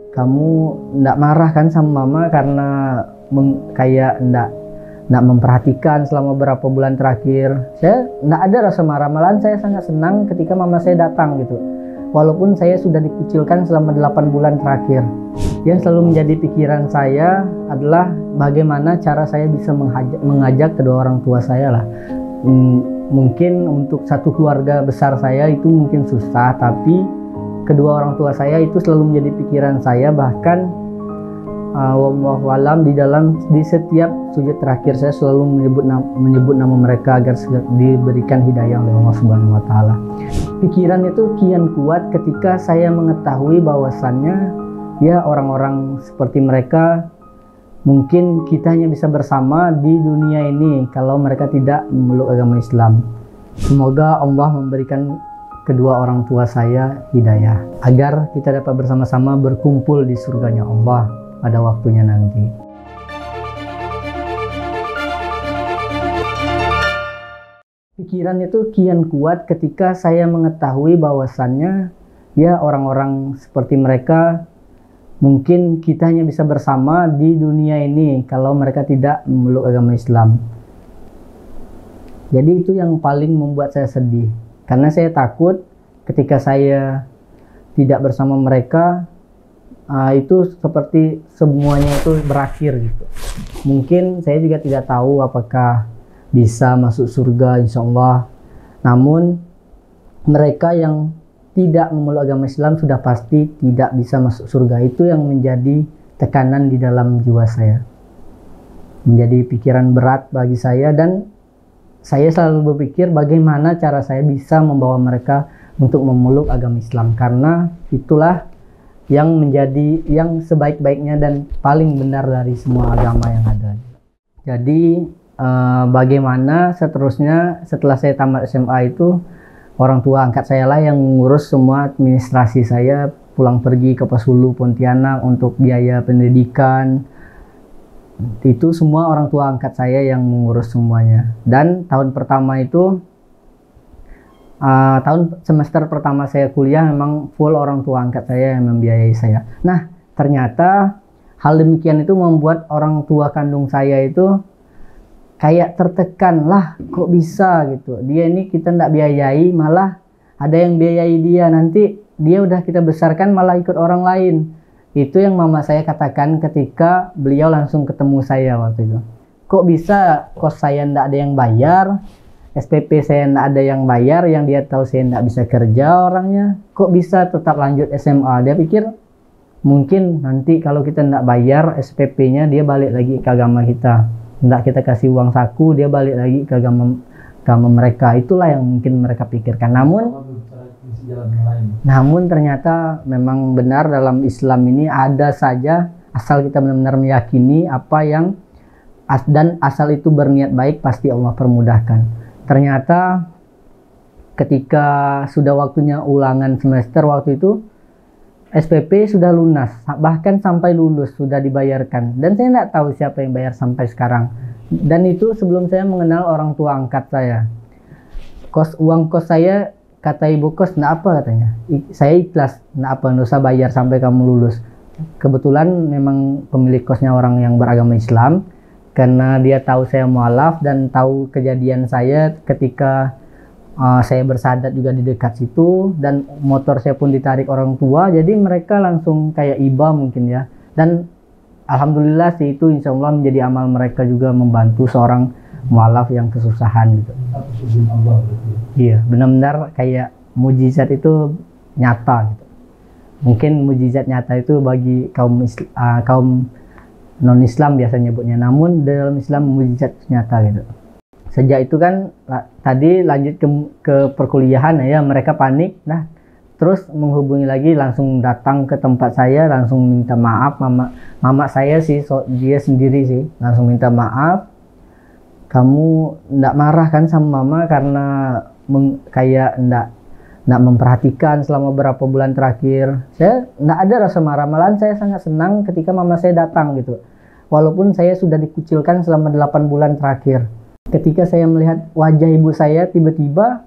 Kamu ndak marah kan sama mama karena kayak ndak memperhatikan selama beberapa bulan terakhir? Saya ndak ada rasa marah, malahan saya sangat senang ketika mama saya datang gitu. Walaupun saya sudah dikucilkan selama 8 bulan terakhir. Yang selalu menjadi pikiran saya adalah bagaimana cara saya bisa mengajak kedua orang tua saya lah. Mungkin untuk satu keluarga besar saya itu mungkin susah, tapi kedua orang tua saya itu selalu menjadi pikiran saya. Bahkan wallahu alam di setiap sujud terakhir saya selalu menyebut nama mereka agar diberikan hidayah oleh Allah Subhanahu wa taala. Pikiran itu kian kuat ketika saya mengetahui bahwasannya ya orang-orang seperti mereka mungkin kita hanya bisa bersama di dunia ini kalau mereka tidak memeluk agama Islam. Semoga Allah memberikan kedua orang tua saya hidayah agar kita dapat bersama-sama berkumpul di surganya Allah pada waktunya nanti. Pikiran itu kian kuat ketika saya mengetahui bahwasannya ya orang-orang seperti mereka mungkin kita hanya bisa bersama di dunia ini kalau mereka tidak memeluk agama Islam. Jadi itu yang paling membuat saya sedih, karena saya takut ketika saya tidak bersama mereka itu seperti semuanya itu berakhir gitu. Mungkin saya juga tidak tahu apakah bisa masuk surga insya Allah. Namun mereka yang tidak memeluk agama Islam sudah pasti tidak bisa masuk surga. Itu yang menjadi tekanan di dalam jiwa saya, menjadi pikiran berat bagi saya, dan saya selalu berpikir bagaimana cara saya bisa membawa mereka untuk memeluk agama Islam, karena itulah yang menjadi yang sebaik-baiknya dan paling benar dari semua agama yang ada. Jadi bagaimana seterusnya setelah saya tamat SMA itu orang tua angkat saya lah yang mengurus semua administrasi saya, pulang pergi ke Pasulu, Pontianak untuk biaya pendidikan. Itu semua orang tua angkat saya yang mengurus semuanya. Dan tahun pertama itu semester pertama saya kuliah memang full orang tua angkat saya yang membiayai saya. Nah, ternyata hal demikian itu membuat orang tua kandung saya itu kayak tertekan lah, kok bisa gitu. Dia ini kita ndak biayai, malah ada yang biayai dia. Nanti dia udah kita besarkan malah ikut orang lain. Itu yang mama saya katakan ketika beliau langsung ketemu saya waktu itu. Kok bisa kos saya ndak ada yang bayar, SPP saya ndak ada yang bayar, yang dia tahu saya ndak bisa kerja orangnya. Kok bisa tetap lanjut SMA? Dia pikir mungkin nanti kalau kita ndak bayar SPP-nya dia balik lagi ke agama kita. Nggak kita kasih uang saku, dia balik lagi ke agama mereka. Itulah yang mungkin mereka pikirkan. Namun ternyata memang benar dalam Islam ini ada saja, asal kita benar-benar meyakini apa yang dan asal itu berniat baik, pasti Allah permudahkan. Ternyata ketika sudah waktunya ulangan semester waktu itu, SPP sudah lunas, bahkan sampai lulus sudah dibayarkan, dan saya tidak tahu siapa yang bayar sampai sekarang. Dan itu sebelum saya mengenal orang tua angkat saya. Uang kos saya, kata ibu kos, "Nggak apa," katanya. Saya ikhlas, "Nggak apa, nggak usah bayar sampai kamu lulus." Kebetulan memang pemilik kosnya orang yang beragama Islam, karena dia tahu saya mualaf dan tahu kejadian saya ketika saya bersahadat juga di dekat situ, dan motor saya pun ditarik orang tua, jadi mereka langsung kayak iba mungkin ya. Dan alhamdulillah sih itu insya Allah menjadi amal mereka juga membantu seorang mualaf yang kesusahan gitu. Iya, benar-benar kayak mujizat itu nyata gitu. Mungkin mujizat nyata itu bagi kaum non Islam biasa nyebutnya, namun dalam Islam mujizat nyata gitu. Sejak itu kan tadi lanjut ke perkuliahan ya, mereka panik. Nah, terus menghubungi lagi, langsung datang ke tempat saya, langsung minta maaf. Mama saya sih, dia sendiri sih langsung minta maaf. Kamu ndak marah kan sama mama karena kayak ndak memperhatikan selama beberapa bulan terakhir? Saya ndak ada rasa marah, malahan saya sangat senang ketika mama saya datang gitu. Walaupun saya sudah dikucilkan selama 8 bulan terakhir. Ketika saya melihat wajah ibu saya, tiba-tiba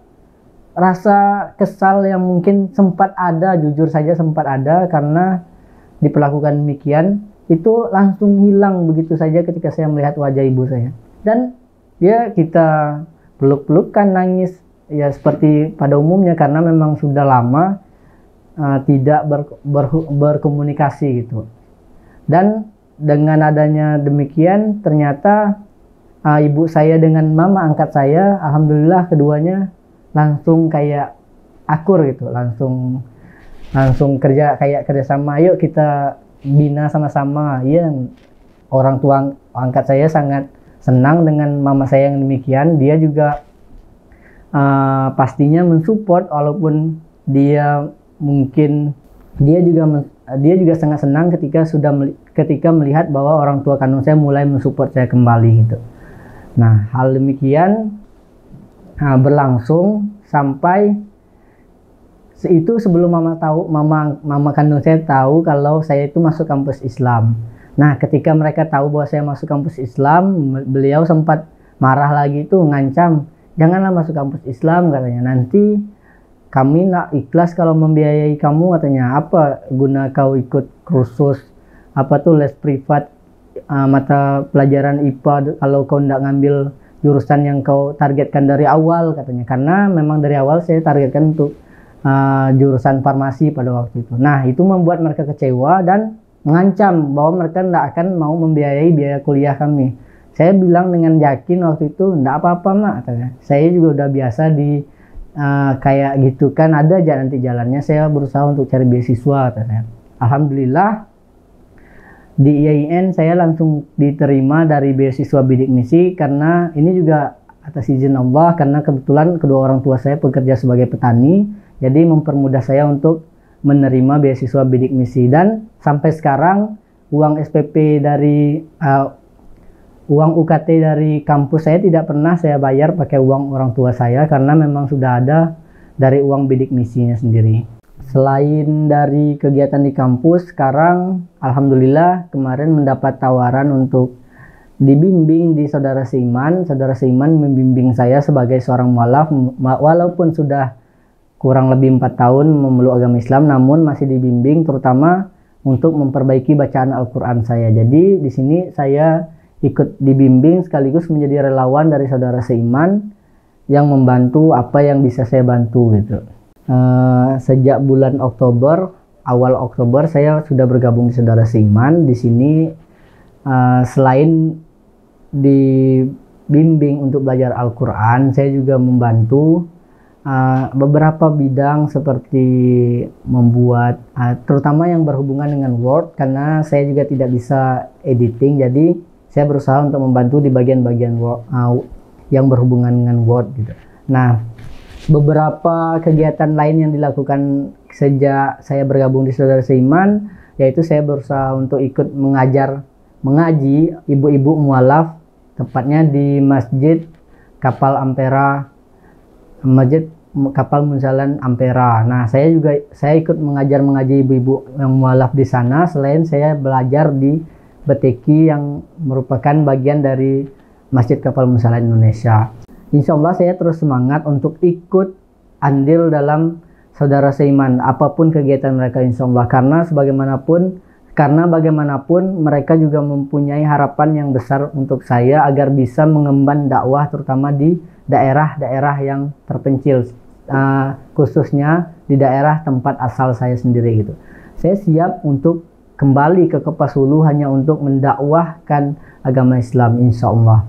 rasa kesal yang mungkin sempat ada, jujur saja sempat ada, karena diperlakukan demikian, itu langsung hilang begitu saja ketika saya melihat wajah ibu saya. Dan ya kita peluk-pelukan, nangis ya seperti pada umumnya karena memang sudah lama tidak berkomunikasi gitu. Dan dengan adanya demikian ternyata ibu saya dengan mama angkat saya, alhamdulillah keduanya langsung kayak akur gitu, langsung kerjasama, yuk kita bina sama-sama. Ya, orang tua angkat saya sangat senang dengan mama saya yang demikian. Dia juga pastinya mensupport, walaupun dia juga sangat senang ketika melihat bahwa orang tua kandung saya mulai mensupport saya kembali gitu. Nah, hal demikian berlangsung sampai itu sebelum mama kandung saya tahu kalau saya itu masuk kampus Islam. Nah, ketika mereka tahu bahwa saya masuk kampus Islam, beliau sempat marah lagi tuh, ngancam, janganlah masuk kampus Islam katanya, nanti kami nak ikhlas kalau membiayai kamu katanya, apa guna kau ikut kursus les privat mata pelajaran IPA kalau kau tidak ngambil jurusan yang kau targetkan dari awal katanya. Karena memang dari awal saya targetkan untuk jurusan farmasi pada waktu itu. Nah, itu membuat mereka kecewa dan mengancam bahwa mereka tidak akan mau membiayai biaya kuliah kami. Saya bilang dengan yakin waktu itu, tidak apa-apa mak katanya. Saya juga udah biasa di kayak gitu kan, ada aja nanti jalannya, saya berusaha untuk cari beasiswa katanya. Alhamdulillah di IAIN saya langsung diterima dari beasiswa bidik misi, karena ini juga atas izin Allah, karena kebetulan kedua orang tua saya bekerja sebagai petani, jadi mempermudah saya untuk menerima beasiswa bidik misi. Dan sampai sekarang uang SPP dari uang UKT dari kampus saya tidak pernah saya bayar pakai uang orang tua saya, karena memang sudah ada dari uang bidik misinya sendiri. Selain dari kegiatan di kampus, sekarang alhamdulillah kemarin mendapat tawaran untuk dibimbing di Saudara Seiman. Saudara Seiman membimbing saya sebagai seorang mualaf, walaupun sudah kurang lebih 4 tahun memeluk agama Islam, namun masih dibimbing terutama untuk memperbaiki bacaan Al-Quran saya. Jadi di sini saya ikut dibimbing sekaligus menjadi relawan dari Saudara Seiman yang membantu apa yang bisa saya bantu gitu. Sejak bulan Oktober, awal Oktober saya sudah bergabung di Saudara Seiman. Di sini selain dibimbing untuk belajar Al-Quran, saya juga membantu beberapa bidang seperti membuat terutama yang berhubungan dengan Word, karena saya juga tidak bisa editing, jadi saya berusaha untuk membantu di bagian-bagian yang berhubungan dengan Word gitu. Nah, beberapa kegiatan lain yang dilakukan sejak saya bergabung di Saudara Seiman, yaitu saya berusaha untuk ikut mengaji ibu-ibu mualaf, tepatnya di Masjid Kapal Ampera, Masjid Kapal Munzalan Ampera. Nah, saya ikut mengaji ibu-ibu yang mualaf di sana, selain saya belajar di Beteki yang merupakan bagian dari Masjid Kapal Munzalan Indonesia. Insya Allah saya terus semangat untuk ikut andil dalam Saudara Seiman, apapun kegiatan mereka insya Allah, karena bagaimanapun mereka juga mempunyai harapan yang besar untuk saya agar bisa mengemban dakwah terutama di daerah-daerah yang terpencil, khususnya di daerah tempat asal saya sendiri gitu. Saya siap untuk kembali ke Kapuas Hulu hanya untuk mendakwahkan agama Islam insya Allah.